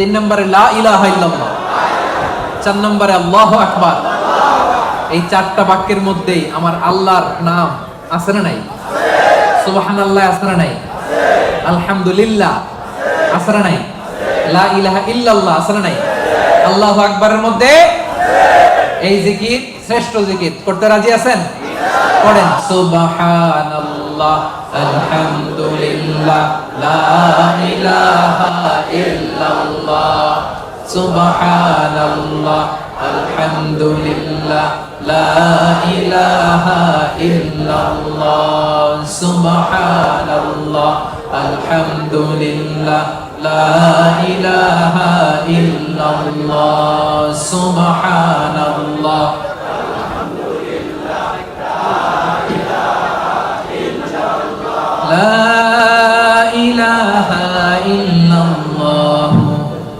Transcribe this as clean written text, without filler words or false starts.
তিন নম্বরে লা ইলাহা ইল্লাল্লাহ, চার নম্বরে আল্লাহু আকবার। এই চারটা বাক্যের মধ্যেই আমার আল্লাহর নাম আছে না নাই? সুবহানাল্লাহ আছে না নাই? আলহামদুলিল্লাহ আছে না নাই? লা ইলাহা ইল্লাল্লাহ আছে না নাই? আল্লাহু আকবারের মধ্যে এই জিকির শ্রেষ্ঠ জিকির। করতে রাজি আছেন? পড়েন সুবহানাল্লাহ আলহামদুলিল্লাহ লা ইলাহা ইল্লাল্লাহ, সুবহানাল্লাহ আলহামদুলিল্লাহ লা ইলাহা ইল্লাল্লাহ, সুবহানাল্লাহ আলহামদুলিল্লাহ লা ইলাহা ইল্লাল্লাহ, সুবহানাল্লাহ